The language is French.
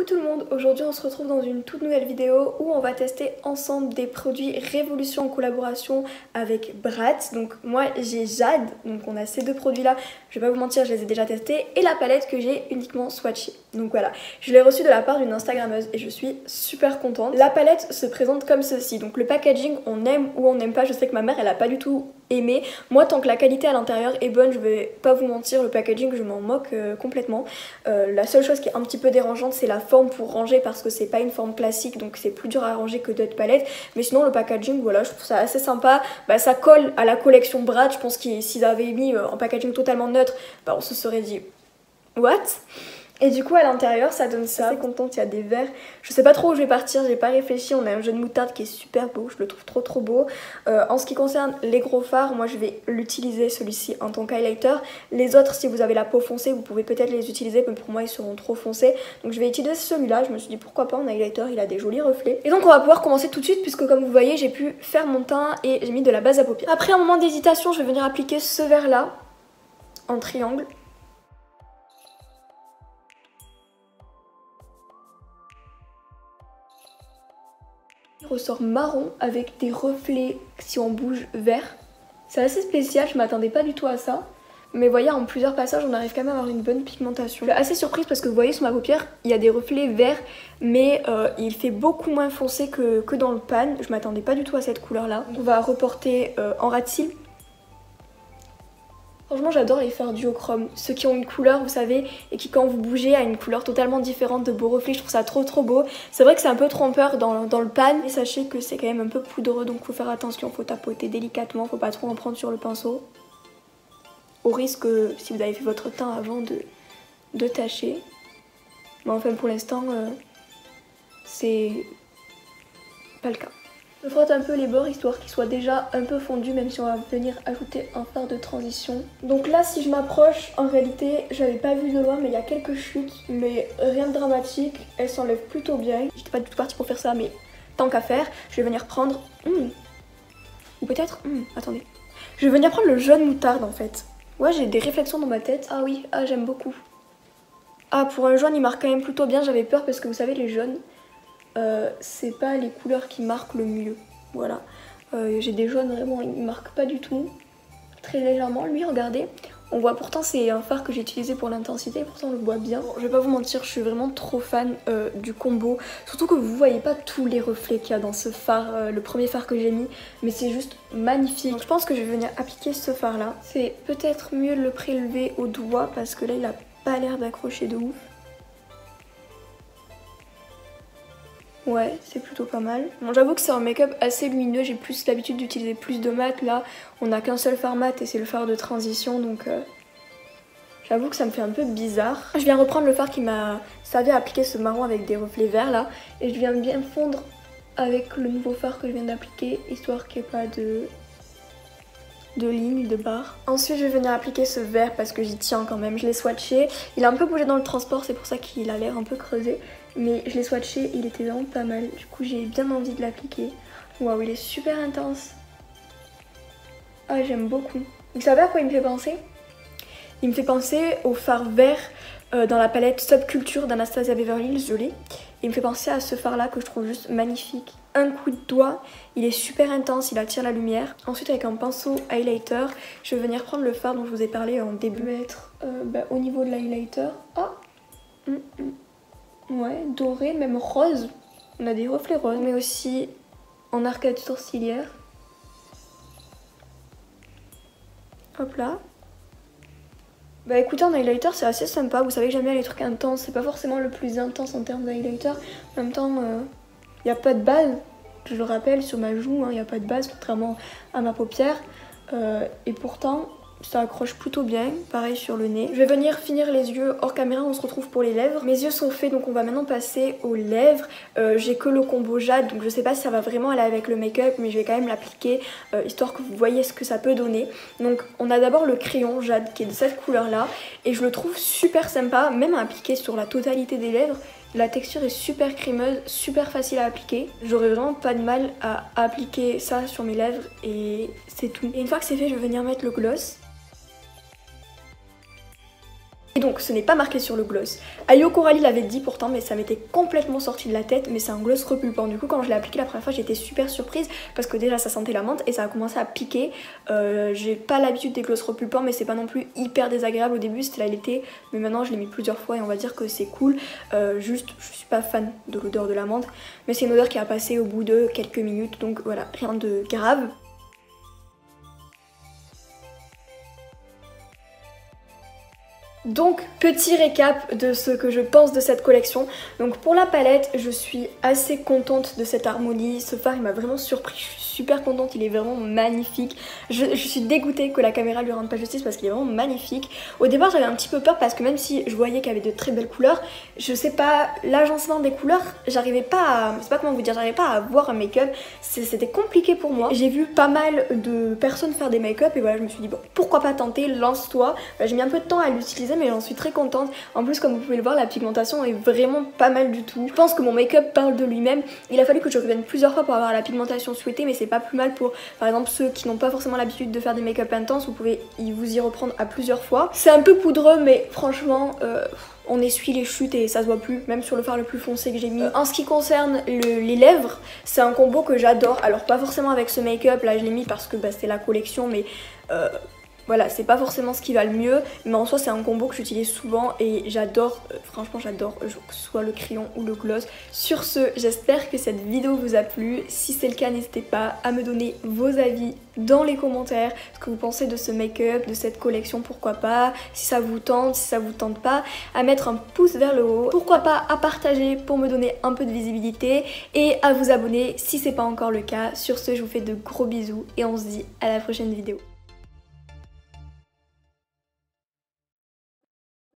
tout le monde, aujourd'hui on se retrouve dans une toute nouvelle vidéo où on va tester ensemble des produits Révolution en collaboration avec Bratz. Donc moi j'ai Jade, donc on a ces deux produits là, je vais pas vous mentir, je les ai déjà testés, et la palette que j'ai uniquement swatchée. Donc voilà, je l'ai reçue de la part d'une Instagrammeuse et je suis super contente. La palette se présente comme ceci, donc le packaging on aime ou on n'aime pas, je sais que ma mère elle a pas du tout aimé. Moi tant que la qualité à l'intérieur est bonne, je vais pas vous mentir, le packaging je m'en moque complètement. La seule chose qui est un petit peu dérangeante c'est la forme pour ranger parce que c'est pas une forme classique, donc c'est plus dur à ranger que d'autres palettes. Mais sinon le packaging, voilà, je trouve ça assez sympa. Ça colle à la collection Bratz. Je pense que s'ils avaient mis un packaging totalement neutre, on se serait dit what? Et du coup à l'intérieur ça donne ça. Je suis assez contente, il y a des verres. Je sais pas trop où je vais partir, j'ai pas réfléchi. On a un jaune moutarde qui est super beau, je le trouve trop beau. En ce qui concerne les gros fards, moi je vais l'utiliser celui-ci en tant qu'highlighter. Les autres, si vous avez la peau foncée, vous pouvez peut-être les utiliser, mais pour moi ils seront trop foncés. Donc je vais utiliser celui-là, je me suis dit pourquoi pas en highlighter, il a des jolis reflets. Et donc on va pouvoir commencer tout de suite puisque comme vous voyez j'ai pu faire mon teint et j'ai mis de la base à paupières. Après un moment d'hésitation, je vais venir appliquer ce vert là en triangle. Ressort marron avec des reflets si on bouge vert. C'est assez spécial, je m'attendais pas du tout à ça. Mais vous voyez, en plusieurs passages, on arrive quand même à avoir une bonne pigmentation. Je suis assez surprise parce que vous voyez sur ma paupière, il y a des reflets verts, mais il fait beaucoup moins foncé que dans le pan. Je m'attendais pas du tout à cette couleur là. On va reporter en ras de cils. Franchement j'adore les fards duochrome, ceux qui ont une couleur vous savez et qui quand vous bougez a une couleur totalement différente, de beaux reflets, je trouve ça trop beau. C'est vrai que c'est un peu trompeur dans le pan, mais sachez que c'est quand même un peu poudreux donc faut faire attention, faut tapoter délicatement, faut pas trop en prendre sur le pinceau. Au risque, si vous avez fait votre teint avant, de tacher. Mais enfin pour l'instant c'est pas le cas. Je frotte un peu les bords histoire qu'ils soient déjà un peu fondus, même si on va venir ajouter un fard de transition. Donc là si je m'approche, en réalité j'avais pas vu de loin mais il y a quelques chutes, mais rien de dramatique, elles s'enlèvent plutôt bien. J'étais pas du tout partie pour faire ça mais tant qu'à faire, je vais venir prendre... Ou peut-être... attendez. Je vais venir prendre le jaune moutarde en fait. Ouais, j'ai des réflexions dans ma tête. Ah oui, j'aime beaucoup. Ah, pour un jaune il marque quand même plutôt bien, j'avais peur parce que vous savez les jaunes... c'est pas les couleurs qui marquent le mieux, voilà. J'ai des jaunes vraiment, ils marquent pas du tout, très légèrement. Lui regardez, on voit pourtant c'est un fard que j'ai utilisé pour l'intensité, pourtant on le voit bien. Bon, je vais pas vous mentir, je suis vraiment trop fan du combo, surtout que vous voyez pas tous les reflets qu'il y a dans ce fard, le premier fard que j'ai mis, mais c'est juste magnifique. Donc je pense que je vais venir appliquer ce fard là. C'est peut-être mieux de le prélever au doigt parce que là il a pas l'air d'accrocher de ouf. Ouais, c'est plutôt pas mal. Bon, j'avoue que c'est un make-up assez lumineux, j'ai plus l'habitude d'utiliser plus de mat. Là, on n'a qu'un seul fard mat et c'est le fard de transition, donc j'avoue que ça me fait un peu bizarre. Je viens reprendre le fard qui m'a servi à appliquer ce marron avec des reflets verts là, et je viens bien fondre avec le nouveau fard que je viens d'appliquer, histoire qu'il n'y ait pas de lignes, de barres. Ensuite je vais venir appliquer ce vert parce que j'y tiens quand même, je l'ai swatché. Il a un peu bougé dans le transport, c'est pour ça qu'il a l'air un peu creusé. Mais je l'ai swatché et il était vraiment pas mal. Du coup j'ai bien envie de l'appliquer. Waouh, il est super intense. Ah, j'aime beaucoup. Vous savez à quoi il me fait penser? Il me fait penser au fard vert dans la palette Subculture d'Anastasia Beverly Hills, je l'ai. Il me fait penser à ce fard là que je trouve juste magnifique. Un coup de doigt, il est super intense, il attire la lumière. Ensuite avec un pinceau highlighter, je vais venir prendre le fard dont je vous ai parlé en début. Mettre au niveau de l'highlighter. Ah ouais, doré, même rose. On a des reflets roses, mais aussi en arcade sourcilière. Hop là. Écoutez, en highlighter c'est assez sympa. Vous savez que j'aime bien les trucs intenses. C'est pas forcément le plus intense en termes d'highlighter. En même temps, il n'y a pas de base. Je le rappelle, sur ma joue, il n'y a pas de base, contrairement à ma paupière. Et pourtant... ça accroche plutôt bien, pareil sur le nez. Je vais venir finir les yeux hors caméra, on se retrouve pour les lèvres. Mes yeux sont faits donc on va maintenant passer aux lèvres. J'ai que le combo Jade donc je sais pas si ça va vraiment aller avec le make-up mais je vais quand même l'appliquer histoire que vous voyez ce que ça peut donner. Donc on a d'abord le crayon Jade qui est de cette couleur là et je le trouve super sympa même à appliquer sur la totalité des lèvres. La texture est super crémeuse, super facile à appliquer. J'aurais vraiment pas de mal à appliquer ça sur mes lèvres et c'est tout. Et une fois que c'est fait, je vais venir mettre le gloss. Et donc ce n'est pas marqué sur le gloss. Ayo Coralie l'avait dit pourtant, mais ça m'était complètement sorti de la tête, mais c'est un gloss repulpant. Du coup quand je l'ai appliqué la première fois j'étais super surprise parce que déjà ça sentait la menthe et ça a commencé à piquer. J'ai pas l'habitude des gloss repulpants, mais c'est pas non plus hyper désagréable. Au début c'était l'été, mais maintenant je l'ai mis plusieurs fois et on va dire que c'est cool. Juste je suis pas fan de l'odeur de la menthe, mais c'est une odeur qui a passé au bout de quelques minutes, donc voilà, rien de grave. Donc petit récap de ce que je pense de cette collection. Donc pour la palette, je suis assez contente de cette harmonie. Ce fard il m'a vraiment surpris, je suis super contente, il est vraiment magnifique. Je suis dégoûtée que la caméra lui rende pas justice parce qu'il est vraiment magnifique. Au départ j'avais un petit peu peur parce que même si je voyais qu'il y avait de très belles couleurs, je sais pas, l'agencement des couleurs, j'arrivais pas à, je sais pas comment vous dire, j'arrivais pas à avoir un make-up, c'était compliqué pour moi. J'ai vu pas mal de personnes faire des make-up et voilà, je me suis dit bon, pourquoi pas tenter, lance-toi. J'ai mis un peu de temps à l'utiliser mais j'en suis très contente. En plus comme vous pouvez le voir, la pigmentation est vraiment pas mal du tout. Je pense que mon make-up parle de lui-même. Il a fallu que je revienne plusieurs fois pour avoir la pigmentation souhaitée, mais c'est pas plus mal pour par exemple ceux qui n'ont pas forcément l'habitude de faire des make-up intenses, vous pouvez vous y reprendre à plusieurs fois. C'est un peu poudreux mais franchement on essuie les chutes et ça se voit plus, même sur le fard le plus foncé que j'ai mis. En ce qui concerne les lèvres, c'est un combo que j'adore. Alors pas forcément avec ce make-up, là je l'ai mis parce que c'était la collection, mais voilà, c'est pas forcément ce qui va le mieux, mais en soi c'est un combo que j'utilise souvent et j'adore, franchement j'adore, que ce soit le crayon ou le gloss. Sur ce, j'espère que cette vidéo vous a plu. Si c'est le cas, n'hésitez pas à me donner vos avis dans les commentaires, ce que vous pensez de ce make-up, de cette collection, pourquoi pas, si ça vous tente, si ça vous tente pas, à mettre un pouce vers le haut, pourquoi pas à partager pour me donner un peu de visibilité et à vous abonner si c'est pas encore le cas. Sur ce, je vous fais de gros bisous et on se dit à la prochaine vidéo.